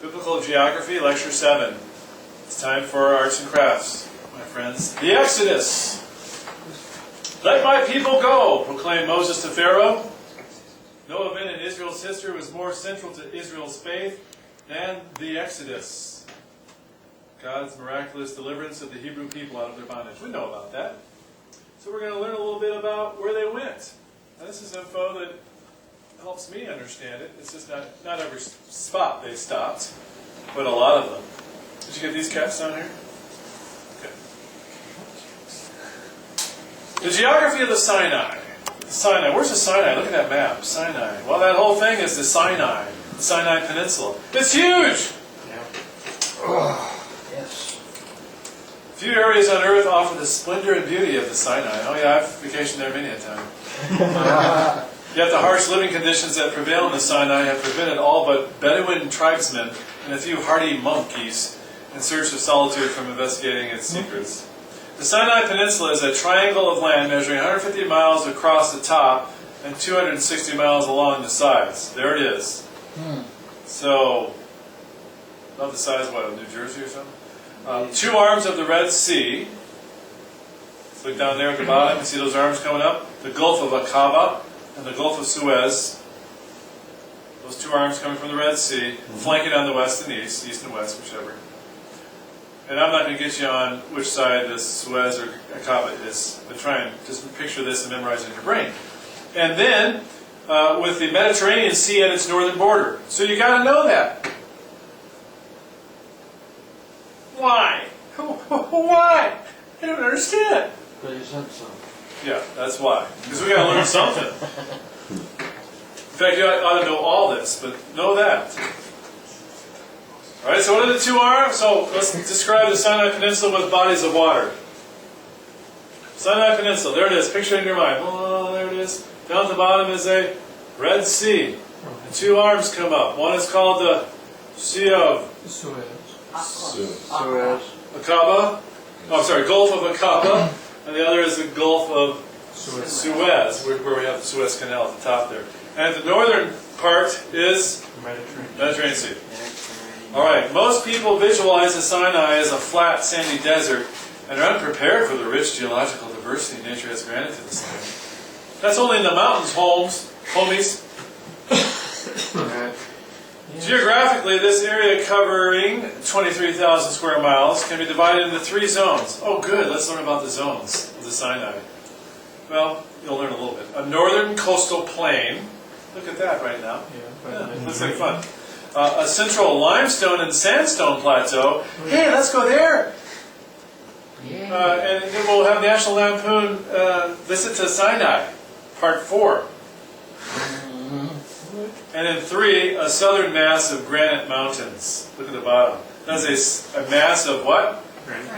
Biblical Geography, Lecture 7. It's time for our arts and crafts, my friends. The Exodus. Let my people go, proclaimed Moses to Pharaoh. No event in Israel's history was more central to Israel's faith than the Exodus. God's miraculous deliverance of the Hebrew people out of their bondage. We know about that. So we're going to learn a little bit about where they went. Now, this is info that helps me understand it. It's just not every spot they stopped, but a lot of them. Did you get these caps down here? Okay. The geography of the Sinai. Sinai. Where's the Sinai? Look at that map. Sinai. Well, that whole thing is the Sinai Peninsula. It's huge! Yeah. Yes. Few areas on Earth offer the splendor and beauty of the Sinai. Oh yeah, I've vacationed there many a time. Yet the harsh living conditions that prevail in the Sinai have prevented all but Bedouin tribesmen and a few hardy monkeys in search of solitude from investigating its secrets. The Sinai Peninsula is a triangle of land measuring 150 miles across the top and 260 miles along the sides. There it is. So, about the size of what, of New Jersey or something? 2 arms of the Red Sea. Let's look down there at the bottom. You see those arms coming up? The Gulf of Aqaba and the Gulf of Suez. Those 2 arms coming from the Red Sea, flanking on the west and east and west, whichever. And I'm not going to get you on which side this Suez or Aqaba is, but try and just picture this and memorize it in your brain. And then, with the Mediterranean Sea at its northern border. So you got to know that. Why? Why? I don't understand. Because you said so. Yeah, that's why. Because we got to learn something. In fact, you ought to know all this, but know that. All right, so what are the 2 arms? So let's describe the Sinai Peninsula with bodies of water. Sinai Peninsula, there it is. Picture it in your mind. Oh, there it is. Down at the bottom is a Red Sea. And 2 arms come up. One is called the Sea of Suez. Aqaba. Oh, sorry, Gulf of Aqaba. And the other is the Gulf of Suez, where we have the Suez Canal at the top there. And the northern part is Mediterranean Sea. All right, most people visualize the Sinai as a flat, sandy desert and are unprepared for the rich geological diversity nature has granted to the Sinai. That's only in the mountains, homies. Geographically, this area covering 23,000 square miles can be divided into 3 zones. Oh good, let's learn about the zones of the Sinai. Well, you'll learn a little bit. A northern coastal plain. Look at that right now. Yeah, looks like fun. A central limestone and sandstone plateau. Hey, let's go there! And then we'll have National Lampoon Visit to Sinai, Part 4. And in 3, a southern mass of granite mountains. Look at the bottom. That's a mass of what?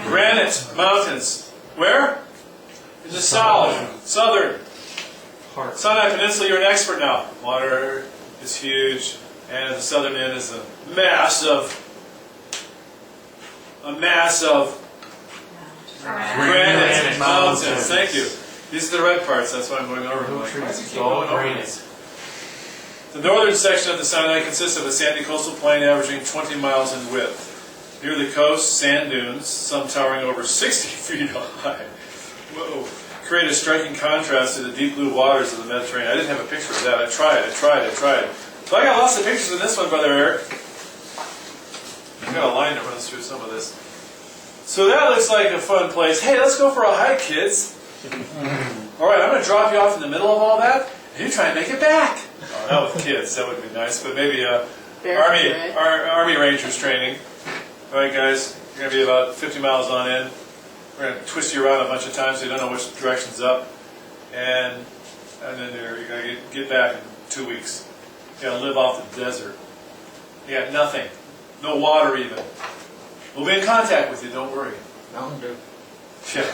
Granite mountains. Where? In the southern Sinai Peninsula. You're an expert now. Water is huge, and at the southern end is a mass of granite mountains. Thank you. These are the red parts. That's why I'm going over them. Why does he keep going over these? The northern section of the Sinai consists of a sandy coastal plain averaging 20 miles in width. Near the coast, sand dunes, some towering over 60 feet high, create a striking contrast to the deep blue waters of the Mediterranean. I didn't have a picture of that. I tried. So I got lots of pictures in this one, Brother Eric. I've got a line that runs through some of this. So that looks like a fun place. Hey, let's go for a hike, kids. All right, I'm going to drop you off in the middle of all that, and you try and make it back. Oh, not with kids, that would be nice, but maybe Army Rangers training. All right, guys, you're going to be about 50 miles on in. We're going to twist you around a bunch of times so you don't know which direction's up. And then you're going to get back in 2 weeks. You're going to live off the desert. You got nothing. No water even. We'll be in contact with you, don't worry. Mountain Dew. Yeah.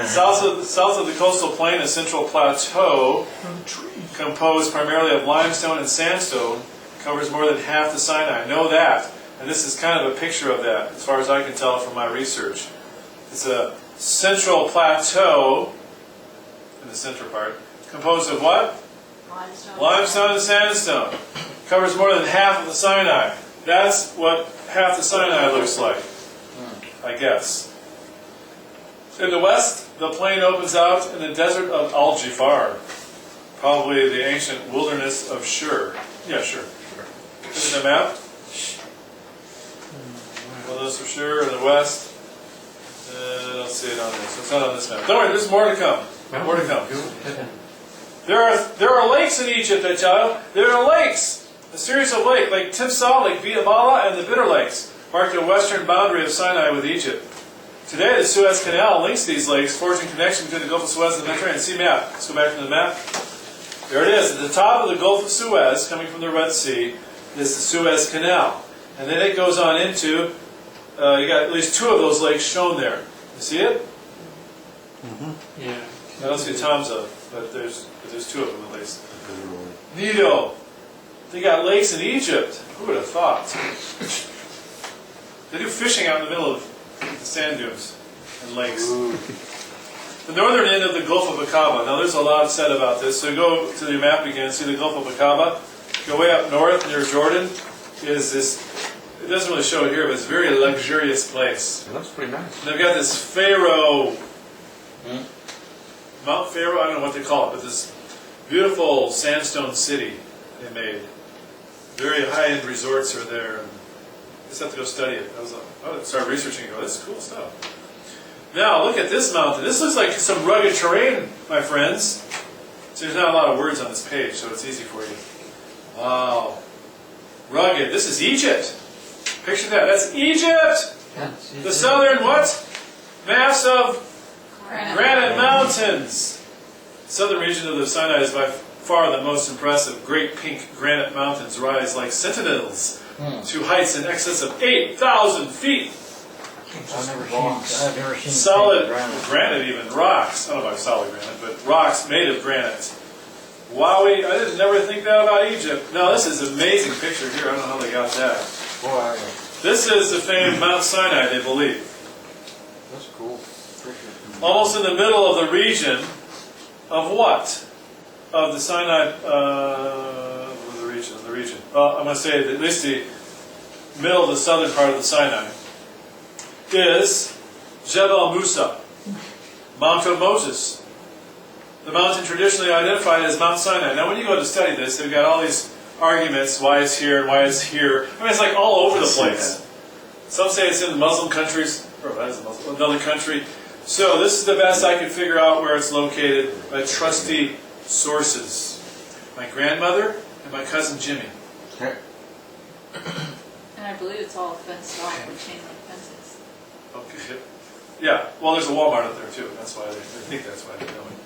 South of the coastal plain, a central plateau composed primarily of limestone and sandstone covers more than half the Sinai. Know that. And this is kind of a picture of that, as far as I can tell from my research. It's a central plateau in the center part, composed of what? Limestone and sandstone. Covers more than half of the Sinai. That's what half the Sinai looks like, I guess. In the west, the plain opens out in the desert of Al-Jifar, probably the ancient wilderness of Shur. Yeah, sure. Is it a map? Wilderness of Shur in the west. I don't see it on this. It's not on this map. Don't worry, there's more to come. More to come. There are lakes in Egypt, I tell you. There are lakes. A series of lakes, Lake Timsah, Lake Bala, and the Bitter Lakes, mark the western boundary of Sinai with Egypt. Today, the Suez Canal links these lakes, forging connection between the Gulf of Suez and the Mediterranean. See map. Let's go back to the map. There it is. At the top of the Gulf of Suez, coming from the Red Sea, is the Suez Canal. And then it goes on into, you got at least two of those lakes shown there. You see it? Mm-hmm. Yeah. I don't see Tamza, but there's two of them at least. Nido. They got lakes in Egypt. Who would have thought? They do fishing out in the middle of the sand dunes and lakes. Ooh. The northern end of the Gulf of Aqaba. Now there's a lot said about this. So go to the map again and see the Gulf of Aqaba. Go way up north near Jordan. Is this? It doesn't really show it here, but it's a very luxurious place. It looks pretty nice. And they've got this Pharaoh, Mount Pharaoh. I don't know what they call it, but this beautiful sandstone city they made. Very high-end resorts are there. And I just have to go study it. I started researching it. This is cool stuff. Now, look at this mountain. This looks like some rugged terrain, my friends. So there's not a lot of words on this page, so it's easy for you. Wow. Rugged. This is Egypt. Picture that. That's Egypt! The southern what? Mass of granite mountains. The southern region of the Sinai is by far the most impressive. Great pink granite mountains rise like sentinels to heights in excess of 8,000 feet. I've never seen solid granite, even rocks. I don't know about solid granite, but rocks made of granite. Wowie! I didn't never think that about Egypt. No, this is an amazing picture here. I don't know how they got that. Boy, This is the famed Mount Sinai, they believe. that's cool. Almost in the middle of the region of what? Of the Sinai, the region. Well, I'm going to say that at least the middle of the southern part of the Sinai is Jebel Musa, Mount of Moses. The mountain traditionally identified as Mount Sinai. Now when you go to study this, they've got all these arguments, why it's here and why it's here. I mean, it's like all over the place. Some say it's in Muslim countries, or that is a Muslim, another country. So this is the best I could figure out where it's located by trusty sources. My grandmother and my cousin Jimmy. Okay. And I believe it's all fenced off with chain link fences. Okay. Yeah, well there's a Walmart up there too. That's why they think that's why they're going.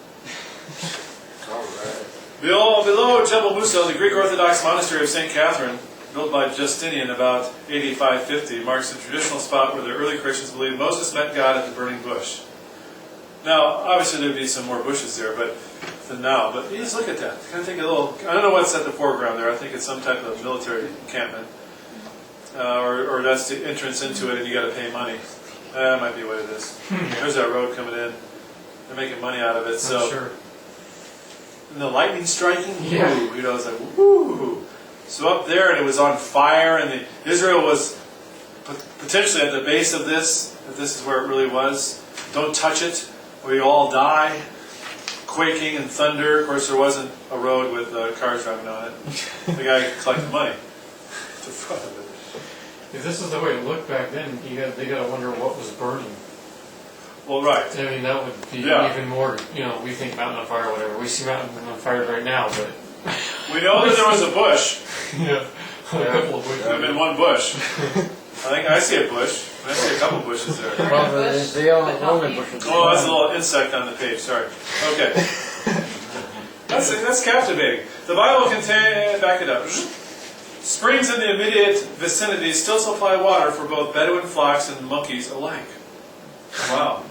All right. Below Jebel Musa, the Greek Orthodox monastery of St. Catherine, built by Justinian about 8550, marks the traditional spot where the early Christians believed Moses met God at the burning bush. Now, obviously there'd be some more bushes there, than now. But you just look at that. Kind of take a little. I don't know what's at the foreground there. I think it's some type of military encampment, or that's the entrance into it, and you got to pay money. That might be what it is. There's that road coming in. They're making money out of it. So. Sure. And the lightning striking, yeah. Ooh, I was like, woo! So up there, and it was on fire, and Israel was potentially at the base of this. If this is where it really was, don't touch it, or you all die. Quaking and thunder. Of course, there wasn't a road with cars driving on it. The guy collected money to front of it. If this is the way it looked back then, they got to wonder what was burning. Well, right. I mean, that would be even more, we think mountain on fire or whatever. We see mountain on fire right now, but... We know that there was a bush. Yeah, a couple of bushes. There have been one bush. I think I see a bush. I see a couple bushes there. Well, The only bushes. Oh, that's a little insect on the page, sorry. Okay. That's captivating. The Bible contains, back it up. Springs in the immediate vicinity still supply water for both Bedouin flocks and monkeys alike. Wow.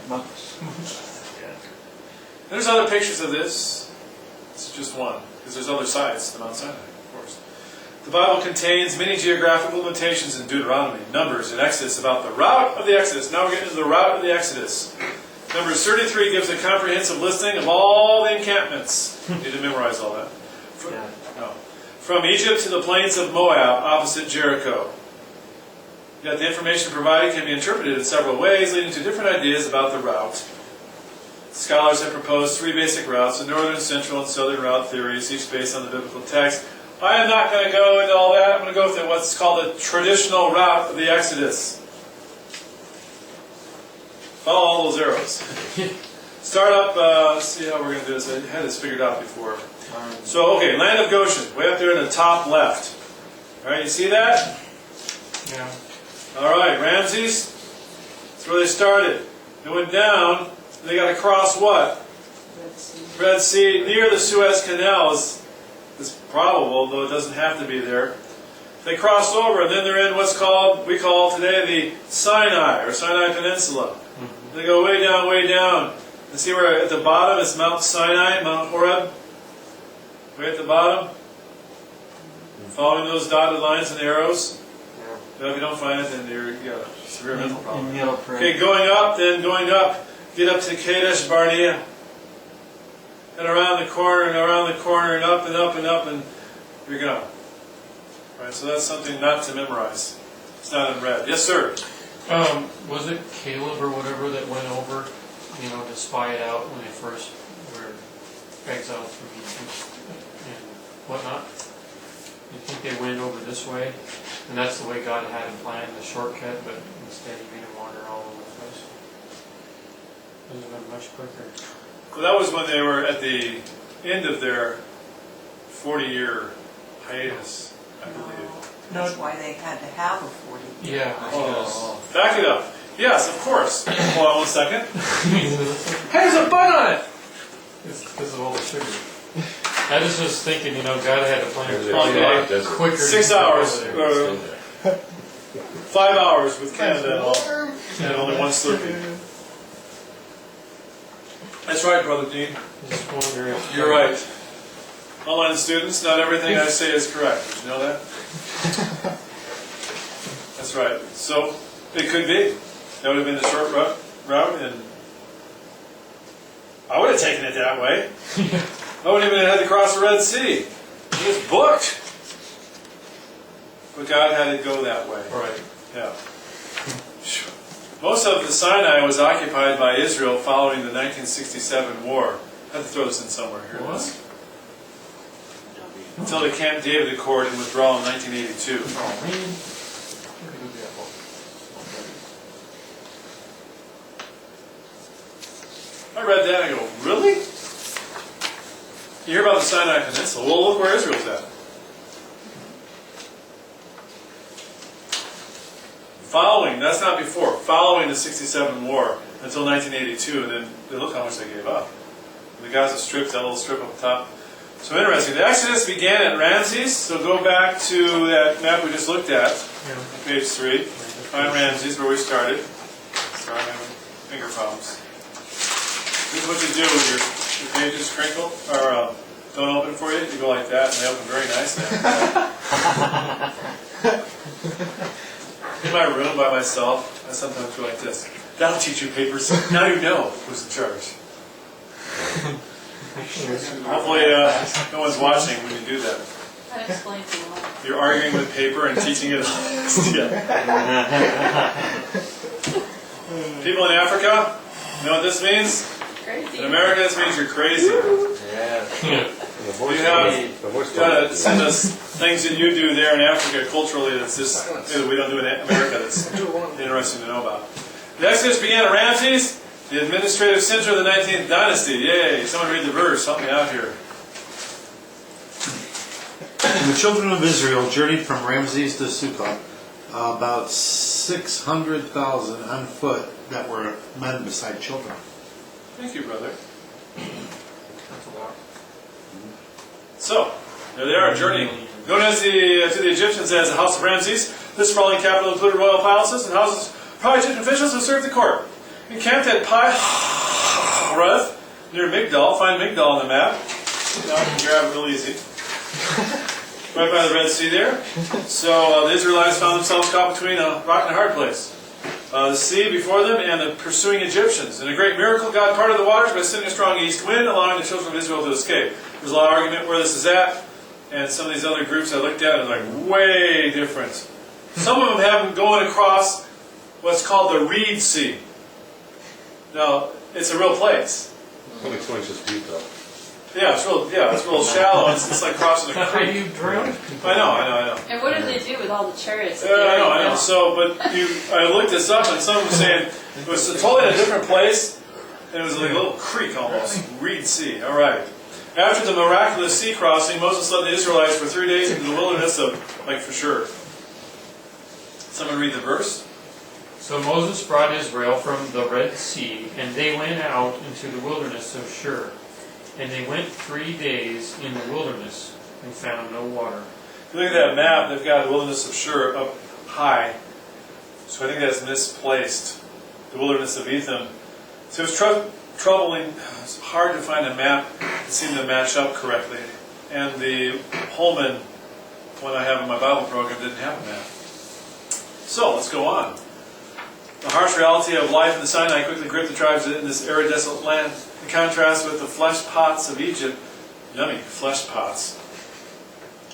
There's other pictures of this. This is just one, because there's other sides to Mount Sinai, of course. The Bible contains many geographical limitations in Deuteronomy, Numbers, and Exodus about the route of the Exodus. Now we're getting to the route of the Exodus. Numbers 33 gives a comprehensive listing of all the encampments. You need to memorize all that. From Egypt to the plains of Moab, opposite Jericho. Yet the information provided can be interpreted in several ways, leading to different ideas about the route. Scholars have proposed three basic routes, the northern, central, and southern route theories, each based on the biblical text. I am not going to go into all that. I'm going to go with what's called the traditional route of the Exodus. Follow all those arrows. Start up, let's see how we're going to do this. I had this figured out before. So, okay, land of Goshen, way up there in the top left. All right, you see that? Yeah. All right, Ramses, that's where they started. They went down, and they got to cross what? Red Sea, near the Suez Canal is probable, though it doesn't have to be there. They cross over, and then they're in what's called, we call today the Sinai, or Sinai Peninsula. They go way down. And see where at the bottom is Mount Sinai, Mount Horeb? Way at the bottom? Following those dotted lines and arrows? But if you don't find it, then you got a severe mental problem. Okay, going up, get up to Kadesh Barnea. And around the corner, and up, and you're gone. Right, so that's something not to memorize. It's not in red. Yes, sir? Was it Caleb or whatever that went over, to spy it out when they first were exiled from Egypt and whatnot? You think they went over this way? And that's the way God had him planned, the shortcut, but instead he made him wander all over the place. It would have been much quicker. Well, that was when they were at the end of their 40-year hiatus, I believe. That's why they had to have a 40. Yeah. Oh. Back it up. Yes, of course. Hold on 1 second. Hey, there's a button on it! It's because of all the sugar. I just was thinking, God had a plan to Okay. quicker. 6 hours. 5 hours with Canada and only one Slurpee. That's right, Brother Dean. Just wonder if You're right. Online students, not everything I say is correct. Did you know that? That's right. So, it could be. That would have been the short route, and I would have taken it that way. I wouldn't even have had to cross the Red Sea. It was booked. But God had it go that way. Right. Yeah. Most of the Sinai was occupied by Israel following the 1967 war. I have to throw this in somewhere here. What? Until the Camp David Accord and withdrawal in 1982. Oh, man. I read that and I go, really? You hear about the Sinai Peninsula? Well, look where Israel's at. Following, that's not before, following the 67 war until 1982, and then look how much they gave up. The Gaza Strip, that little strip up top. So interesting. The Exodus began at Ramses, so go back to that map we just looked at, page 3. Find Ramses, where we started. Sorry, I'm having finger problems. This is what you do when your pages crinkle, or don't open for you. You go like that, and they open very nicely. In my room by myself, I sometimes go like this. That'll teach you papers. Now you know who's in charge. Hopefully no one's watching when you do that. That explains a lot. You're arguing with paper and teaching it. Yeah. People in Africa, you know what this means? Crazy. In America, this means you're crazy. Yeah. You have send us things that you do there in Africa culturally that's just that we don't do in America that's interesting to know about. The Exodus began at Ramses, the administrative center of the 19th dynasty. Yay! Someone read the verse. Help me out here. And the children of Israel journeyed from Ramses to Sukkot, about 600,000 on foot that were men beside children. Thank you, brother. So, there they are, journeying. Known as to the Egyptians as the House of Ramses, this sprawling capital included royal palaces and houses for Egyptian officials who served the court. Encamped at Pi-Hahiroth, near Migdal. Find Migdal on the map. You can grab it real easy. Right by the Red Sea there. So the Israelites found themselves caught between a rock and a hard place. The sea before them and the pursuing Egyptians. In a great miracle, God parted the waters by sending a strong east wind, allowing the children of Israel to escape. There's a lot of argument where this is at, and some of these other groups I looked at are like way different Some of them have them going across what's called the Reed Sea. Now, it's a real place. Only 2 inches deep though. Yeah, it's real shallow. It's like crossing a How do creek. you drown? I know. And what do they do with all the chariots? Yeah, I know. So, but I looked this up, and someone was saying it was totally a different place, and it was like a little creek almost, Reed Sea. All right. After the miraculous sea crossing, Moses led the Israelites for 3 days into the wilderness of, like for sure. Someone read the verse. So Moses brought Israel from the Red Sea, and they went out into the wilderness of Shur. And they went 3 days in the wilderness and found no water. If you look at that map, they've got the wilderness of Shur up high. So I think that's misplaced. The wilderness of Etham. So it was troubling. It's hard to find a map that seemed to match up correctly. And the Holman one I have in my Bible program didn't have a map. So let's go on. The harsh reality of life in the Sinai quickly gripped the tribes in this arid, desolate land. In contrast with the flesh pots of Egypt, yummy flesh pots.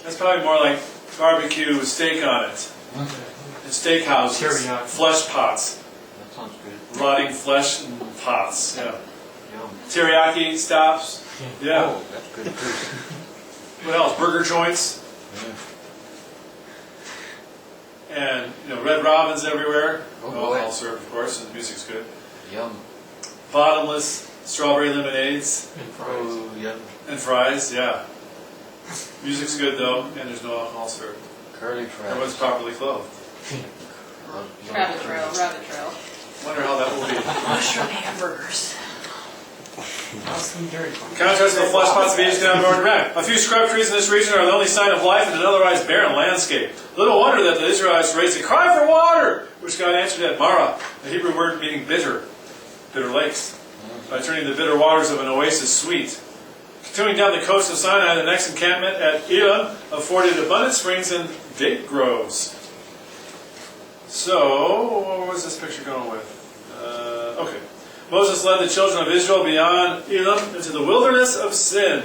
That's probably more like barbecue with steak on it. And steakhouses, Teriyaki. flesh pots, That sounds good. rotting flesh in pots. Yeah. Yum. Teriyaki stops. Yeah. Oh, that's good too. What else? Burger joints. Yeah. And Red Robins everywhere. Oh, boy. All served, of course, and the music's good. Yum. Bottomless strawberry lemonades And fries. Oh, yum. and fries. Yeah. Music's good though, and there's no alcohol served. Curly fries. Everyone's properly clothed. Rabbit trail. Wonder how that will be. Mushroom hamburgers. Awesome dairy farm. In contrast to the flesh pots of Egypt down Northern Iraq. A few scrub trees in this region are the only sign of life in an otherwise barren landscape. Little wonder that the Israelites raised a cry for water, which God answered at Marah, a Hebrew word meaning bitter lakes, by turning the bitter waters of an oasis sweet. Continuing down the coast of Sinai, the next encampment at Elam afforded abundant springs and date groves. So, what was this picture going with? Okay. Moses led the children of Israel beyond Elam into the wilderness of Sin.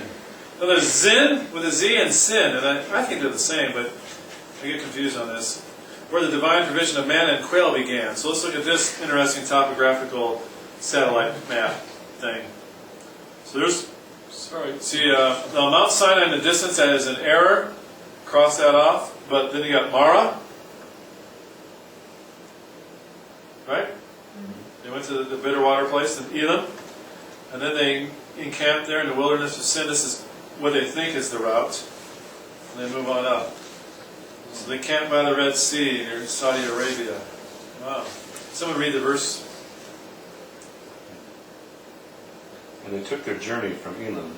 Now there's Zin with a Z and Sin, and I think they're the same, but I get confused on this. Where the divine provision of manna and quail began. So let's look at this interesting topographical satellite map thing. So there's, now Mount Sinai in the distance, that is an error. Cross that off. But then you got Marah. Right? They went to the bitter water place in Elam, and then they encamped there in the wilderness of Sin. This is what they think is the route, and they move on up. So they camped by the Red Sea near Saudi Arabia. Wow. Someone read the verse. And they took their journey from Elam,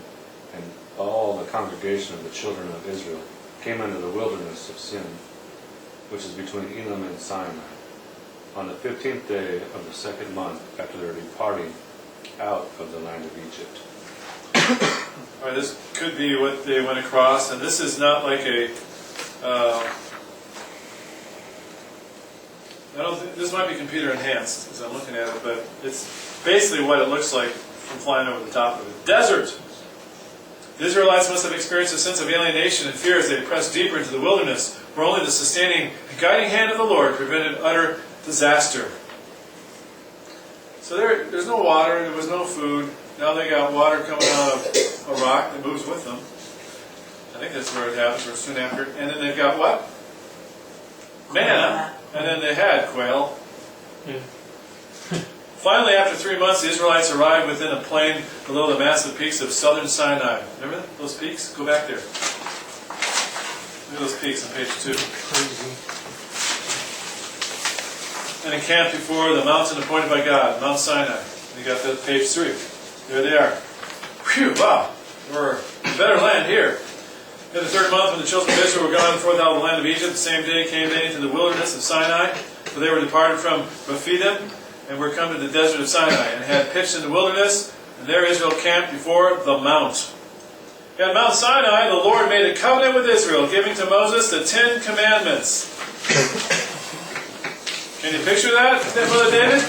and all the congregation of the children of Israel came into the wilderness of Sin, which is between Elam and Sinai, on the 15th day of the second month after their departing out of the land of Egypt. All right, this could be what they went across, and this is not like a. I don't think this might be computer enhanced as I'm looking at it, but it's basically what it looks like from flying over the top of it. Desert. The Israelites must have experienced a sense of alienation and fear as they pressed deeper into the wilderness, where only the sustaining and guiding hand of the Lord prevented utter disaster. So there's no water, there was no food. Now they got water coming out of a rock that moves with them. I think that's where it happens, or soon after. And then they've got what? Manna. And then they had quail. Yeah. Finally, after 3 months, the Israelites arrived within a plain below the massive peaks of southern Sinai. Remember those peaks? Go back there. Look at those peaks on page 2. Crazy. And encamped before the mountain appointed by God, Mount Sinai. You got that page 3. There they are. Phew, wow. We're in better land here. In the third month, when the children of Israel were gone forth out of the land of Egypt, the same day came they into the wilderness of Sinai, for they were departed from Rephidim, and were come to the desert of Sinai, and had pitched in the wilderness, and there Israel camped before the mount. At Mount Sinai, the Lord made a covenant with Israel, giving to Moses the 10 Commandments. Can you picture that, Brother David?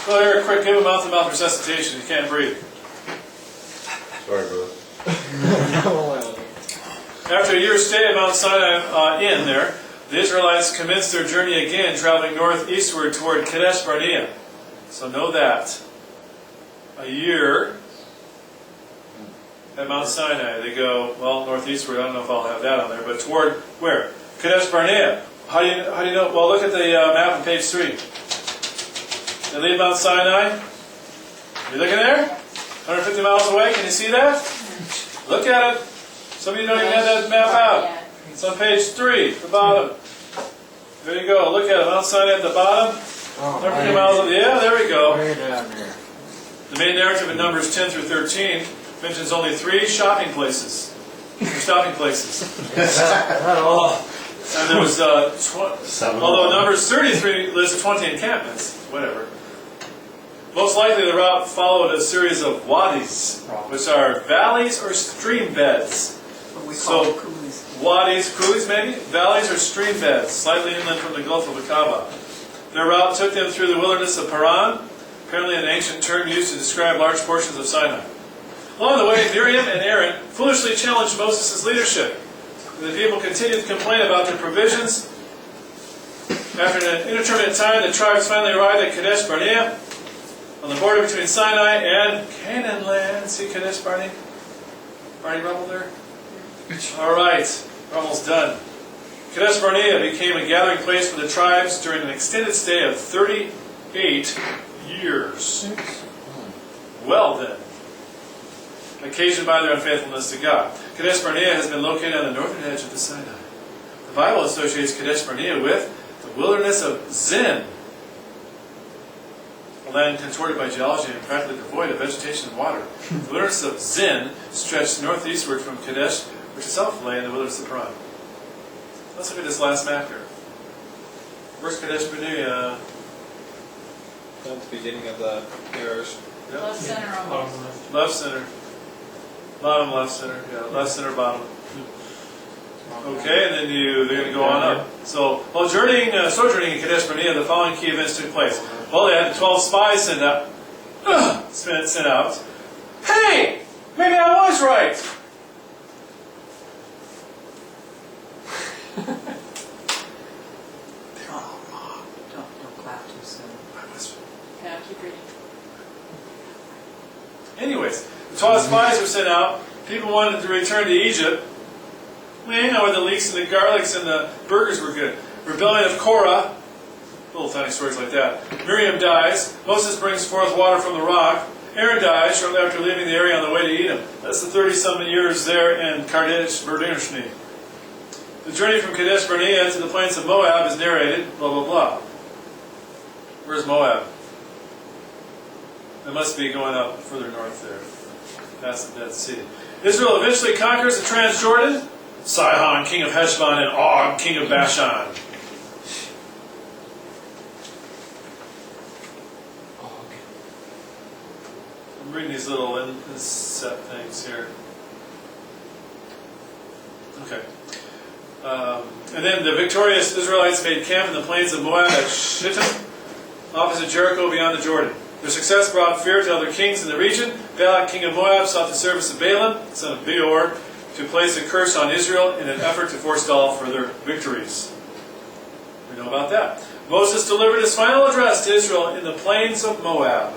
Well, here, quick, give him mouth-to-mouth resuscitation. You can't breathe. Sorry, brother. After a year's stay at Mount Sinai Inn there, the Israelites commenced their journey again, traveling northeastward toward Kadesh Barnea. So know that. A year at Mount Sinai. They go, well, northeastward. I don't know if I'll have that on there, but toward where? Kadesh Barnea. How do you know? Well, look at the map on page 3. They leave Mount Sinai. You looking there? 150 miles away. Can you see that? Look at it. Some of you don't even have that map out. Yeah. It's on page 3, the bottom. There you go. Look at it. Mount Sinai at the bottom. Oh, 150 miles. Yeah, there we go. way down there. The main narrative in Numbers 10 through 13 mentions only 3 shopping places. Or stopping places. Not all. And there was, Seven. although Numbers 33 lists 20 encampments, whatever. Most likely the route followed a series of wadis, which are valleys or stream beds. What we So- call coulees. Wadis, coulees maybe? Valleys or stream beds, slightly inland from the Gulf of Aqaba. Their route took them through the wilderness of Paran, apparently an ancient term used to describe large portions of Sinai. Along the way, Miriam and Aaron foolishly challenged Moses' leadership. The people continued to complain about their provisions. After an indeterminate time, the tribes finally arrived at Kadesh Barnea, on the border between Sinai and Canaan land. See Kadesh Barnea? Barnea rubble there? All right, we're almost done. Kadesh Barnea became a gathering place for the tribes during an extended stay of 38 years. Well then, occasioned by their unfaithfulness to God. Kadesh Barnea has been located on the northern edge of the Sinai. The Bible associates Kadesh Barnea with the wilderness of Zin, a land contorted by geology and practically devoid of vegetation and water. The wilderness of Zin stretched northeastward from Kadesh, which itself lay in the wilderness of Paran. Let's look at this last map here. Where's Kadesh Barnea? At the beginning of the errors. Left center almost. Left center. Bottom left center. Yeah, left center bottom. Okay, and then they're going to go on up. So, while sojourning in Kadesh Barnea, the following key events took place. Well, they had 12 spies sent out. Hey! Maybe I was right! Don't clap too soon. I was. Yeah, keep reading. Anyways, the 12 spies were sent out. People wanted to return to Egypt. Where the leeks and the garlics and the burgers were good. Rebellion of Korah. Little tiny stories like that. Miriam dies. Moses brings forth water from the rock. Aaron dies shortly after leaving the area on the way to Edom. That's the 30-something years there in Kadesh Barnea. The journey from Kadesh Barnea to the plains of Moab is narrated, blah, blah, blah. Where's Moab? It must be going up further north there, past the Dead Sea. Israel eventually conquers the Transjordan, Sihon, king of Heshbon, and Og, king of Bashan. I'm reading these little inset things here. Okay. And then the victorious Israelites made camp in the plains of Moab at Shittim, opposite Jericho beyond the Jordan. Their success brought fear to other kings in the region. Balak, king of Moab, sought the service of Balaam, son of Beor, to place a curse on Israel in an effort to forestall further victories. We know about that. Moses delivered his final address to Israel in the plains of Moab.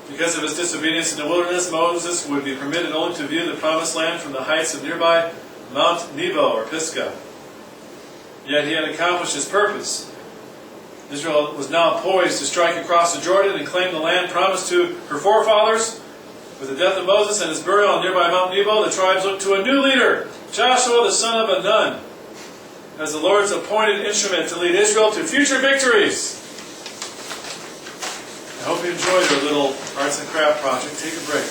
Because of his disobedience in the wilderness, Moses would be permitted only to view the promised land from the heights of nearby Mount Nebo or Pisgah. Yet he had accomplished his purpose. Israel was now poised to strike across the Jordan and claim the land promised to her forefathers. With the death of Moses and his burial on nearby Mount Nebo, the tribes looked to a new leader, Joshua the son of Nun, as the Lord's appointed instrument to lead Israel to future victories. I hope you enjoyed your little arts and craft project. Take a break.